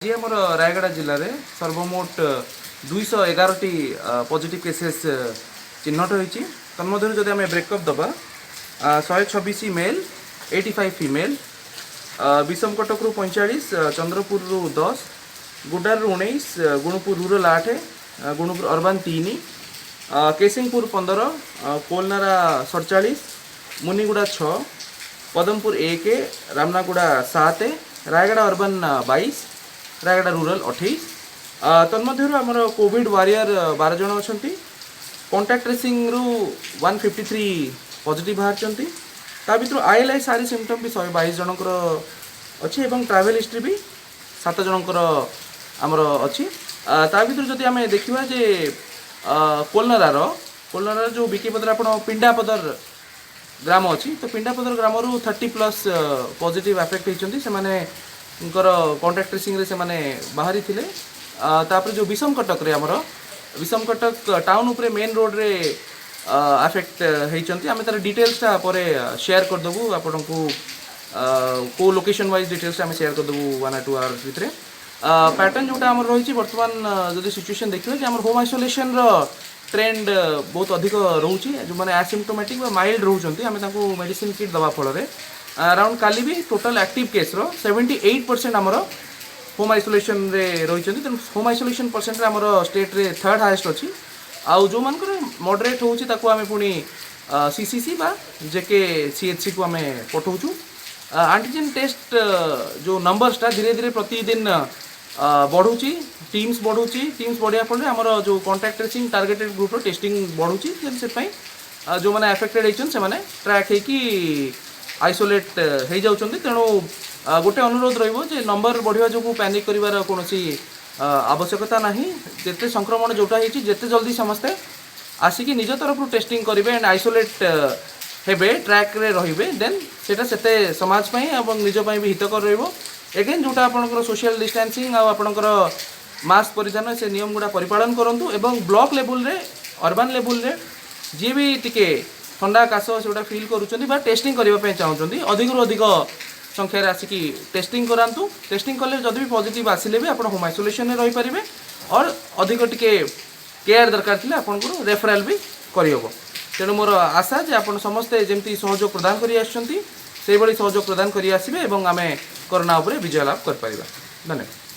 जी आम रायगढ़ जिले में सर्वमोट 211टी पॉजिटिव केसेस चिन्हट होती तन्मध्य जदि आम ब्रेकअप दबा 126 male 85 female Bissamcuttack 45 Chandrapur 10 Gudari 19 Gunupur rural 8 Gunupur urban 3 केसिंगपुर 15 कोलनारा 47 मुनिगुड़ा 6 पदमपुर 1 रामनागुड़ा 7 रायगढ़ अर्बान 22 रायगढ़ रूरल 28 तन्मध्य आमर कोविड वारियर 12 जन अच्छा कॉन्टैक्ट ट्रेसिंग रु 153 पॉजिटिव बाहर भर आईएलआई सारी सिम्पटम भी 122 जनकर अच्छी और ट्रैवल हिस्ट्री भी 7 जनकर आमर अच्छी भर जदि आम देखा जे कोलनार जो बिकीपदर आप पिंडापदर ग्राम अच्छी तो पिंडापदर ग्राम 30+ पॉजिटिव अफेक्ट होती कॉन्टैक्ट ट्रेसिंग रे से माने बाहरी थिले तापर जो विषमकटक रे हमर विषमकटक टाउन उपरे मेन रोड रे अफेक्ट होती आम तार डिटेल्स टा पर शेयर कर देबू आपन को को लोकेशन वाइज डिटेल्स आम शेयर कर देबू 1 or 2 आवर्स भितर पैटर्न जोटा आम रही बर्तमान जदि सिचुएशन देखिए जे आम होम आइसोलेशन रो ट्रेंड बहुत अधिक रोचे जो मैंने एसिम्प्टोमेटिक माइल्ड रोचे आम मेडिसिन किट दवा फल अराउंड काली भी टोटल एक्टिव केस रो 78% आमर होम आइसोलेशन रे रही तेणु होम आइसोलेशन परसेंट आमर स्टेट रे 3rd हाईएस्ट अच्छी आउ जो मान मॉडरेट होची ताकू आमे पुणी सीसीसी बा जेके सीएचसी को आमे पठाऊँ एंटीजन टेस्ट जो नंबर्स टा धीरे धीरे प्रतिदिन बढ़ुची टीम्स बढ़िया फल आमर जो कॉन्टैक्ट ट्रेसिंग टार्गेटेड ग्रुप रो टेस्टिंग बढ़ुची से जो मैंने अफेक्टेड होती से ट्रैक होकी आइसोलेट हो जाउछन्ति तेणु गोटे अनुरोध रहिबो जे नंबर बढ़िया जो पैनिक करिवार कोनोसी आवश्यकता नहीं जेते संक्रमण जोटा होती जेते जल्दी समस्ते आसिकी निज तरफ टेस्टिंग करेंगे एंड आइसोलेट हेबे ट्रैक रे रहिबे देन सेटा सेते समाज पई एवं निज पई भी हितकर रहिबो एगेन जोटा आपनकर सोशल डिस्टेंसिंग आ आपनकर मास्क परिधान से नियम गुड़ा परिपालन करंतु एवं ब्लॉक लेवल रे अर्बन लेवल रे जे भी टिके ठंडा काश से फिल करुँच टेस्टिंग करने चाहते अधिक अधिक संख्यार आसिकी टेस्टिंग करातु टेस्टिंग कले जब भी पॉजिटिव आसिले भी आप होम आइसोलेशन रही पारे और अधिक टिके केयर दरकार थी आपन रेफराल भी करहब तेणु मोर आशा जे आप समस्ते जमी सहयोग प्रदान कर सहयोग प्रदान कर आसबे आम कोरोना उपरे विजय लाभ कर धन्यवाद।